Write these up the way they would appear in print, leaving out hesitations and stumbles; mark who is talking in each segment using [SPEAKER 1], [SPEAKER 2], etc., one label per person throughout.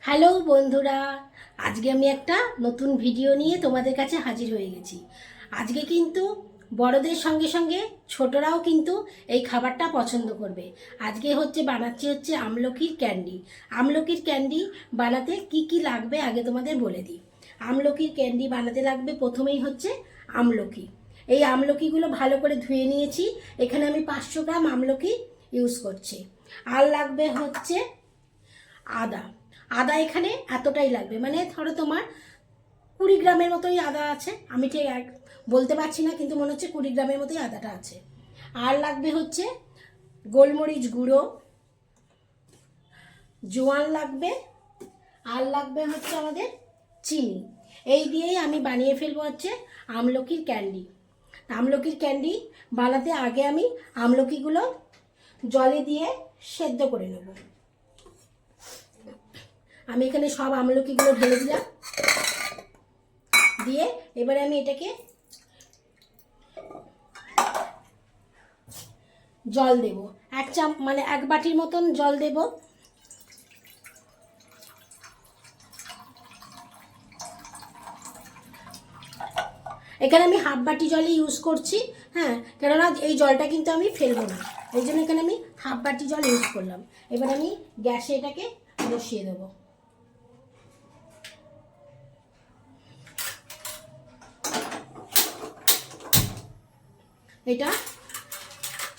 [SPEAKER 1] Hello বন্ধুরা, আজকে আমি একটা নতুন ভিডিও নিয়ে তোমাদের কাছে হাজির হয়ে গেছি। আজকে কিন্তু বড়দের সঙ্গে সঙ্গে ছোটরাও কিন্তু এই খাবারটা পছন্দ করবে। আজকে বানাচ্ছি আমলকির ক্যান্ডি। আমলকির ক্যান্ডি বানাতে কি কি লাগবে আগে তোমাদের বলে দিই। আমলকির ক্যান্ডি বানাতে লাগবে প্রথমেই আমলকি। এই আমলকিগুলো ভালো করে ধুয়ে নিয়েছি। এখানে আমি 500 গ্রাম আমলকি ইউজ করছি। আর লাগবে আদা। আদা এখানে এতটাই লাগবে, মানে ধরো তোমার 20 গ্রামের মতোই আদা আছে। আমি ঠিক বলতে পারছি না, কিন্তু মনে হচ্ছে 20 গ্রামের মতোই আদাটা আছে। আর লাগবে গোলমরিচ গুঁড়ো, জোয়ান লাগবে, আর লাগবে আমাদের চিনি। এই দিয়েই আমি বানিয়ে ফেলবো আমলকির ক্যান্ডি। আমলকির ক্যান্ডি বানাতে আগে আমি আমলকিগুলো জলে দিয়ে সেদ্ধ করে নেব। আমি এখানে সব আমলকিগুলো ঢেলে দিলাম, দিয়ে এবারে আমি এটাকে জল দেব। এক বাটির মতন জল দেব। এখানে আমি হাফ বাটি জলই ইউজ করছি। হ্যাঁ, কেননা এই জলটা কিন্তু আমি ফেলবো না, এই জন্য এখানে আমি হাফ বাটি জল ইউজ করলাম। এবার আমি গ্যাসে এটাকে বসিয়ে দেবো। এটা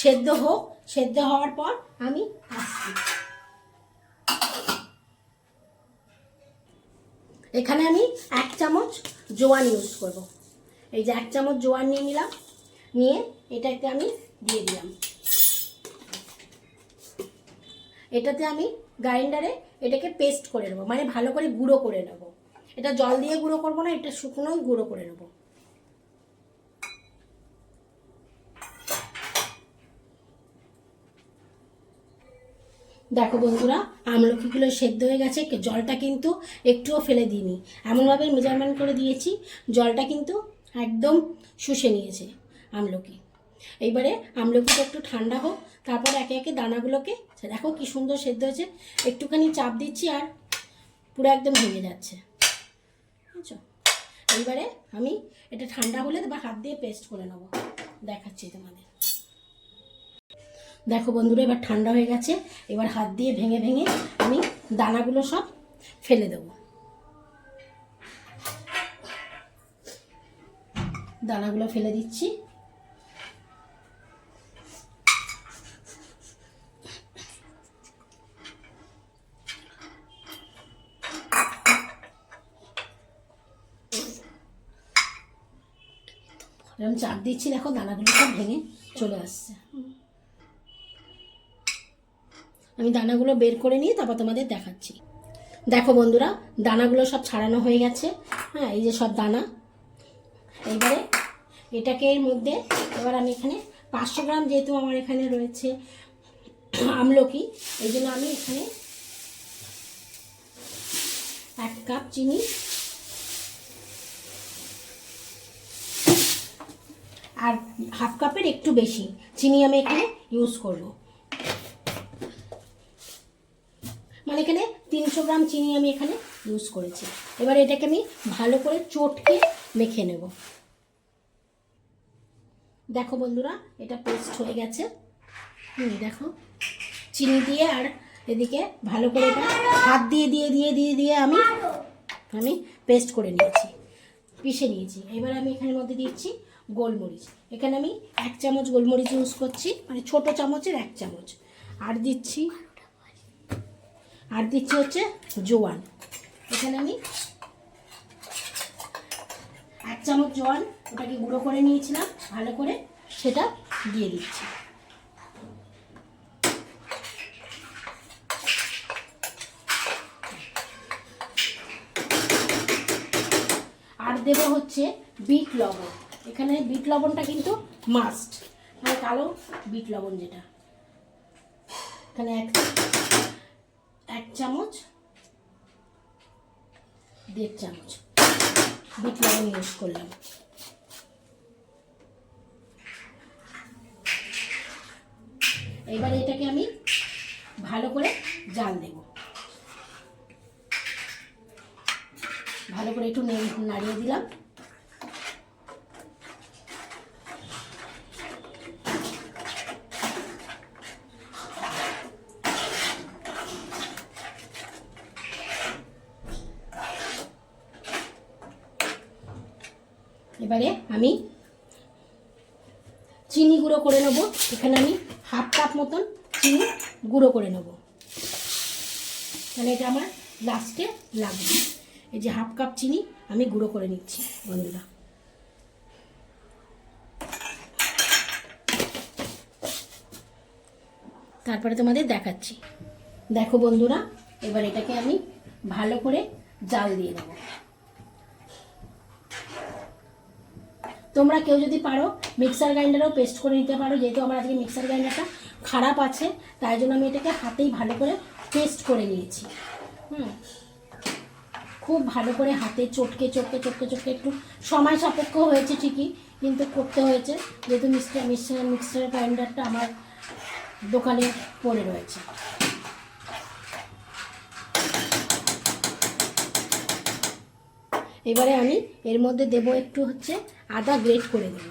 [SPEAKER 1] সেদ্ধ হোক, সেদ্ধ হওয়ার পর আমি আসছি। এখানে আমি 1 চামচ জোয়ান ইউজ করব। এই যে 1 চামচ জোয়ান নিয়ে নিলাম, নিয়ে এটাকে আমি দিয়ে দিলাম। এটাতে আমি গ্রাইন্ডারে এটাকে পেস্ট করে নেবো, মানে ভালো করে গুঁড়ো করে নেব। এটা জল দিয়ে গুঁড়ো করবো না, এটা শুকনোই গুঁড়ো করে নেব। দেখো বন্ধুরা, আমলকিগুলো সেদ্ধ হয়ে গেছে। জলটা কিন্তু একটুও ফেলে দিইনি, এমনভাবে মেজারমেন্ট করে দিয়েছি, জলটা কিন্তু একদম শুষে নিয়েছে আমলকি। এইবারে আমলকিটা একটু ঠান্ডা হোক, তারপর একে একে দানাগুলোকে, দেখো কি সুন্দর সেদ্ধ হয়েছে। একটুখানি চাপ দিচ্ছি আর পুরো একদম ভেঙে যাচ্ছে, বুঝছো? এইবারে আমি এটা ঠান্ডা হলে বা হাত দিয়ে পেস্ট করে নেবো, দেখাচ্ছি তোমাদের। দেখো বন্ধুরা, এবার ঠান্ডা হয়ে গেছে। এবার হাত দিয়ে ভেঙে ভেঙে আমি দানাগুলো সব ফেলে দেব। দানাগুলো ফেলে দিচ্ছি। এরকম চাপ দিচ্ছি, দেখো দানাগুলো সব ভেঙে চলে আসছে। আমি দানাগুলো বের করে নিয়ে তারপর তোমাদের দেখাচ্ছি। দেখো বন্ধুরা, দানাগুলো সব ছাড়ানো হয়ে গেছে। হ্যাঁ, এই যে সব দানা। এইবারে এটাকে এর মধ্যে এবার আমি এখানে 500 গ্রাম, যেহেতু আমার এখানে রয়েছে আমলকি, এই জন্য আমি এখানে 1 কাপ চিনি আর হাফ কাপের একটু বেশি চিনি আমি এখানে ইউজ করব। মানে এখানে 300 গ্রাম চিনি আমি এখানে ইউজ করেছি। এবার এটাকে আমি ভালো করে চটকে মেখে নেব। দেখো বন্ধুরা, এটা পেস্ট হয়ে গেছে। দেখো চিনি দিয়ে আর এদিকে ভালো করে এটা হাত দিয়ে দিয়ে দিয়ে দিয়ে দিয়ে আমি পেস্ট করে নিয়েছি, পিষে নিয়েছি। এবার আমি এখানের মধ্যে দিচ্ছি গোলমরিচ। এখানে আমি 1 চামচ গোলমরিচ ইউজ করছি, মানে ছোট চামচের 1 চামচ। আর দিচ্ছি জোয়ান। এখানে আমি 1 চামচ জোয়ান, ওটাকে গুঁড়ো করে নিয়েছিলাম ভালো করে, সেটা দিয়ে দিচ্ছি। আর দেবো বিট লবণ। এখানে বিট লবণটা কিন্তু মাস্ট, মানে কালো বিট লবণ, যেটা এখানে 1 চামচ 1.5 চামচ বিট লবণ ইউজ করলাম। এবার এটাকে আমি ভালো করে জাল দেব। ভালো করে একটু নাড়িয়ে দিলাম। এবারে আমি চিনি গুঁড়ো করে নেবো। এখানে আমি 1/2 কাপ মতন চিনি গুঁড়ো করে নেবো, মানে এটা আমার লাস্টে লাগবে। এই যে 1/2 কাপ চিনি আমি গুঁড়ো করে নিচ্ছি বন্ধুরা। তারপরে তোমাদের দেখাচ্ছি। দেখো বন্ধুরা, এবার এটাকে আমি ভালো করে জাল দিয়ে দেবো। তোমরা কেউ যদি পারো মিক্সার গ্রাইন্ডারেও পেস্ট করে নিতে পারো, যেহেতু আমার আজকে মিক্সার গ্রাইন্ডারটা খারাপ আছে তাই জন্য আমি এটাকে হাতেই ভালো করে পেস্ট করে নিয়েছি। খুব ভালো করে হাতে চটকে চটকে চটকে চটকে, একটু সময় সাপেক্ষ হয়েছে ঠিকই, কিন্তু করতে হয়েছে যেহেতু মিক্সার গ্রাইন্ডারটা আমার দোকানে পড়ে রয়েছে। এবারে আমি এর মধ্যে দেব একটু হচ্ছে আদা গ্রেট করে দেব।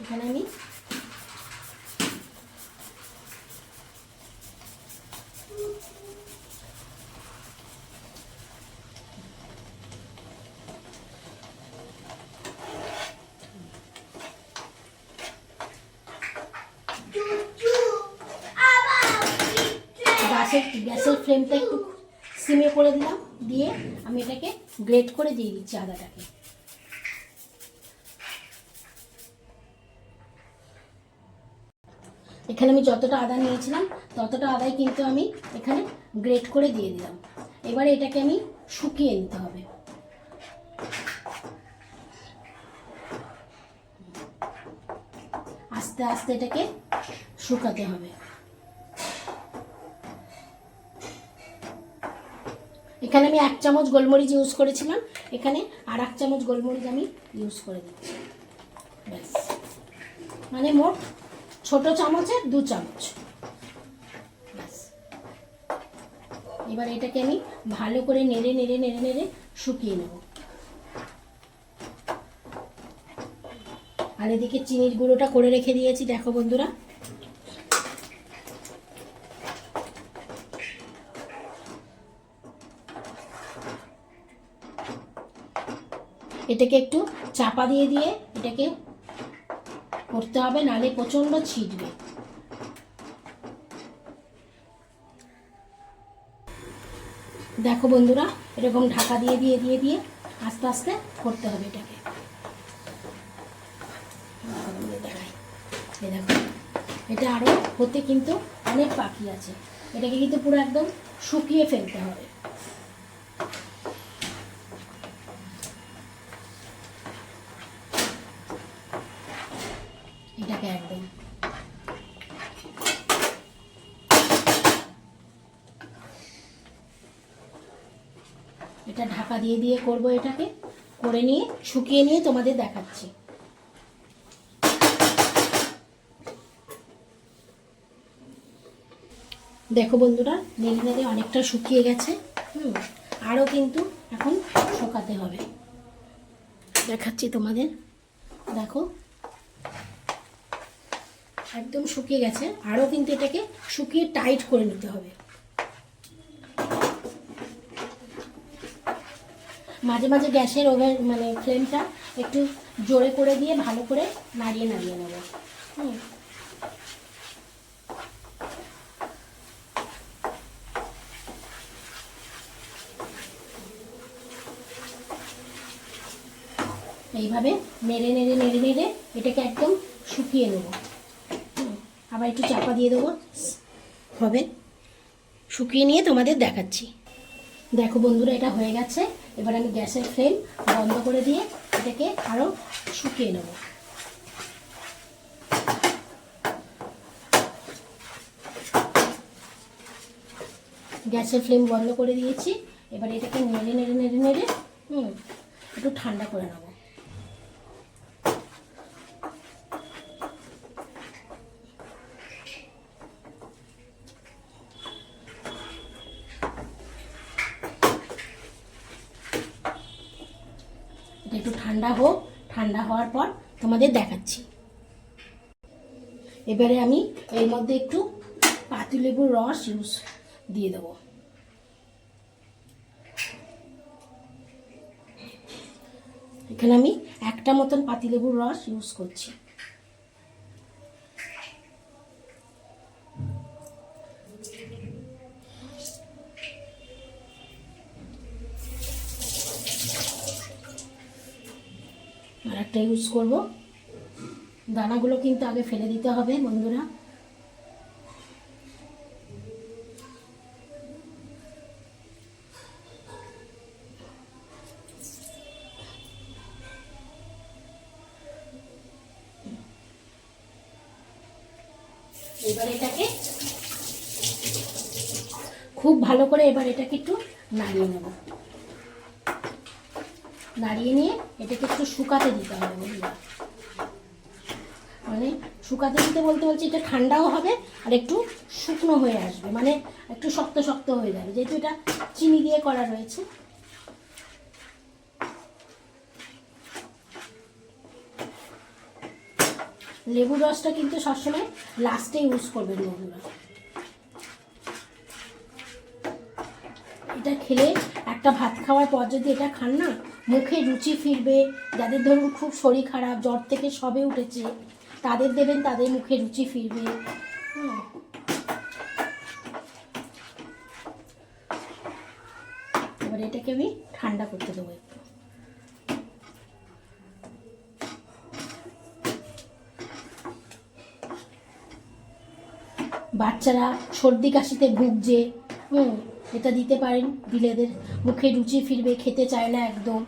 [SPEAKER 1] এখানে আমি গ্যাসের ফ্লেমটা একটু সিমে করে দিলাম, দিয়ে আমি এটাকে গ্রেট করে দিয়ে দিচ্ছি আদাটাকে। এখানে আমি যতটা আদা নিয়েছিলাম ততটা আদাই কিন্তু আমি এখানে গ্রেট করে দিয়ে দিলাম। এবারে এটাকে আমি শুকিয়ে নিতে হবে। আস্তে আস্তে এটাকে শুকাতে হবে। এখানে আমি 1 চামচ গোলমরিচ ইউজ করেছিলাম, এখানে আর 1 চামচ গোলমরিচ আমি ইউজ করে দিচ্ছি। ব্যাস, মানে মোট ছোট চামচের 2 চামচ। ব্যাস, এবার এটাকে আমি ভালো করে নেড়ে নেড়ে নেড়ে নেড়ে শুকিয়ে নেব। আর এদিকে চিনির গুঁড়োটা করে রেখে দিয়েছি। দেখো বন্ধুরা, এটাকে একটু চাপা দিয়ে দিয়ে এটাকে করতে হবে, নালে প্রচণ্ড ছিটবে। দেখো বন্ধুরা, এরকম ঢাকা দিয়ে দিয়ে দিয়ে দিয়ে আস্তে আস্তে করতে হবে এটাকে। দেখাই, দেখো এটা আরও হতে কিন্তু অনেক বাকি আছে। এটাকে কিন্তু পুরো একদম শুকিয়ে ফেলতে হবে। এটাকে একদম এটা ঢাকা দিয়ে দিয়ে করব। এটাকে করে নিয়ে শুকিয়ে নিয়ে তোমাদের দেখাচ্ছি। দেখো বন্ধুরা, নেড়ে নেড়ে অনেকটা শুকিয়ে গেছে। আরও কিন্তু এখন শুকাতে হবে, দেখাচ্ছি তোমাদের। দেখো একদম শুকিয়ে গেছে, আরও কিন্তু এটাকে শুকিয়ে টাইট করে নিতে হবে। মাঝে মাঝে গ্যাসের মানে ফ্লেমটা একটু জোরে করে দিয়ে ভালো করে নাড়িয়ে নাড়িয়ে নেব। এইভাবে নেড়ে নেড়ে নেড়ে নেড়ে এটাকে একদম শুকিয়ে নেব। আবার একটু চাপা দিয়ে দেবো, হবে। শুকিয়ে নিয়ে তোমাদের দেখাচ্ছি। দেখো বন্ধুরা, এটা হয়ে গেছে। এবার আমি গ্যাসের ফ্লেম বন্ধ করে দিয়ে এটাকে আরও শুকিয়ে নেব। গ্যাসের ফ্লেম বন্ধ করে দিয়েছি। এবার এটাকে নেড়ে নেড়ে নেড়ে নেড়ে একটু ঠান্ডা করে নেব। ঠান্ডা হোক, ঠান্ডা হওয়ার পর তোমাদের দেখাচ্ছি। এবারে আমি এর মধ্যে একটু পাতিলেবুর রস ইউজ দিয়ে দেবো। এখানে আমি একটা মতন পাতিলেবুর রস ইউজ করছি। আর একটা ইউজ করব, দানাগুলো কিন্তু আগে ফেলে দিতে হবে বন্ধুরা। এবার এটাকে খুব ভালো করে এবার এটাকে একটু নাড়িয়ে নেব। নাড়িয়ে নিয়ে এটাকে একটু শুকাতে দিতে হবে বন্ধুরা। মানে শুকাতে দিতে বলতে বলছি এটা ঠান্ডাও হবে আর একটু শুকনো হয়ে আসবে, মানে একটু শক্ত শক্ত হয়ে যাবে, যেহেতু এটা চিনি দিয়ে করা রয়েছে। লেবুর রসটা কিন্তু সবসময় লাস্টে ইউজ করবেন বন্ধুরা। এটা খেলে একটা ভাত খাওয়ার পর যদি এটা খান না, মুখে রুচি ফিরবে। যাদের ধরুন খুব শরীর খারাপ, জ্বর থেকে সবে উঠেছে, তাদের দেবেন, তাদের মুখে রুচি ফিরবে। এবার এটাকে আমি ঠান্ডা করতে দেবো একটু। বাচ্চারা সর্দি কাশিতে ভুগছে, এটা দিতে পারেন, দিলে এদের মুখে রুচি ফিরবে, খেতে চায় না একদম।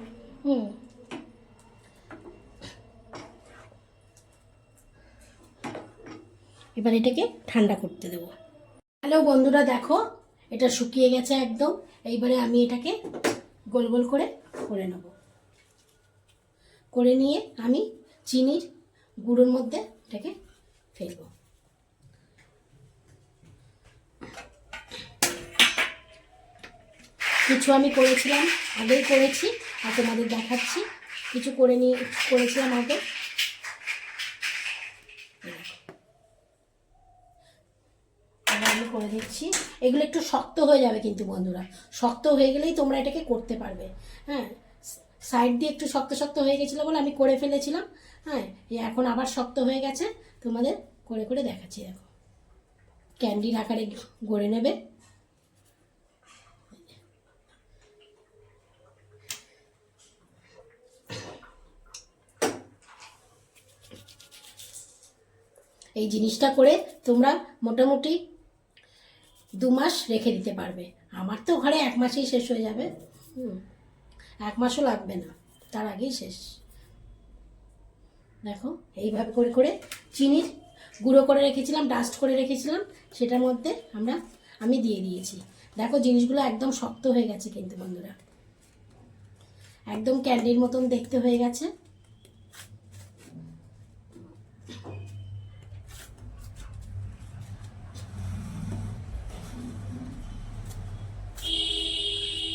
[SPEAKER 1] এবার এটাকে ঠান্ডা করতে দেবো। হ্যালো বন্ধুরা, দেখো এটা শুকিয়ে গেছে একদম। এইবারে আমি এটাকে গোল গোল করে নেব। করে নিয়ে আমি চিনির গুঁড়োর মধ্যে এটাকে ফেলবো। কিছু আমি করেছিলাম, আগেই করেছি আর তোমাদের দেখাচ্ছি। কিছু করেছিলাম আগে। আমি করে দিচ্ছি। এগুলো একটু শক্ত হয়ে যাবে কিন্তু বন্ধুরা, শক্ত হয়ে গেলেই তোমরা এটাকে করতে পারবে। হ্যাঁ, সাইড দিয়ে একটু শক্ত শক্ত হয়ে গেছিলো বলে আমি করে ফেলেছিলাম। হ্যাঁ, এখন আবার শক্ত হয়ে গেছে, তোমাদের করে করে দেখাচ্ছি। দেখো, ক্যান্ডির আকারে গড়ে নেবে। এই জিনিসটা করে তোমরা মোটামুটি 2 মাস রেখে দিতে পারবে। আমার তো ঘরে 1 মাসেই শেষ হয়ে যাবে। 1 মাসও লাগবে না, তার আগেই শেষ। দেখো, এইভাবে করে করে চিনির গুঁড়ো করে রেখেছিলাম, ডাস্ট করে রেখেছিলাম, সেটার মধ্যে আমি দিয়ে দিয়েছি। দেখো, জিনিসগুলো একদম শক্ত হয়ে গেছে কিন্তু বন্ধুরা, একদম ক্যান্ডির মতন দেখতে হয়ে গেছে।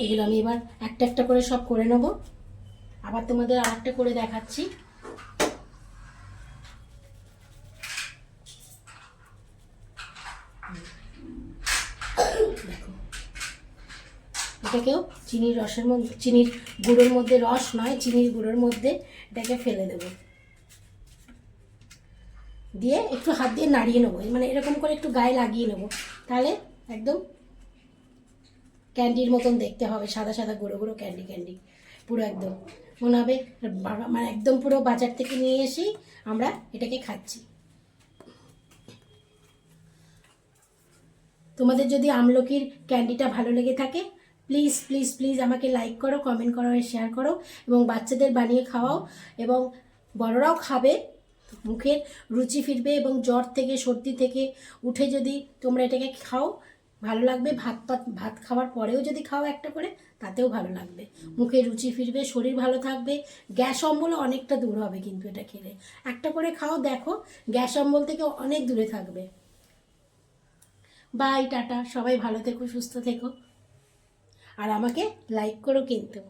[SPEAKER 1] এগুলো আমি এবার একটা একটা করে সব করে নেব। আবার তোমাদের আর একটা করে দেখাচ্ছি। দেখো, এটাকেও চিনির রসের মধ্যে, চিনির গুঁড়োর মধ্যে, রস নয় চিনির গুঁড়োর মধ্যে এটাকে ফেলে দেব। দিয়ে একটু হাত দিয়ে নাড়িয়ে নেবো, মানে এরকম করে একটু গায়ে লাগিয়ে নেবো, তাহলে একদম ক্যান্ডির মতন দেখতে হবে, সাদা সাদা গুঁড়ো গুঁড়ো ক্যান্ডি পুরো একদম মনে হবে মানে একদম পুরো বাজার থেকে নিয়ে এসেই আমরা এটাকে খাচ্ছি। তোমাদের যদি আমলকির ক্যান্ডিটা ভালো লেগে থাকে, প্লিজ প্লিজ প্লিজ আমাকে লাইক করো, কমেন্ট করো, শেয়ার করো, এবং বাচ্চাদের বানিয়ে খাওয়াও, এবং বড়রাও খাবে, মুখের রুচি ফিরবে, এবং জ্বর থেকে সর্দি থেকে উঠে যদি তোমরা এটাকে খাও ভালো লাগবে। ভাত খাওয়ার পরেও যদি খাও একটা করে, তাতেও ভালো লাগবে, মুখে রুচি ফিরবে, শরীর ভালো থাকবে, গ্যাস অম্বল অনেকটা দূর হবে কিন্তু এটা খেলে। একটা করে খাও, দেখো গ্যাস অম্বল থেকে অনেক দূরে থাকবে। বাই, টাটা, সবাই ভালো থেকো, সুস্থ থেকো, আর আমাকে লাইক করো কিন্তু।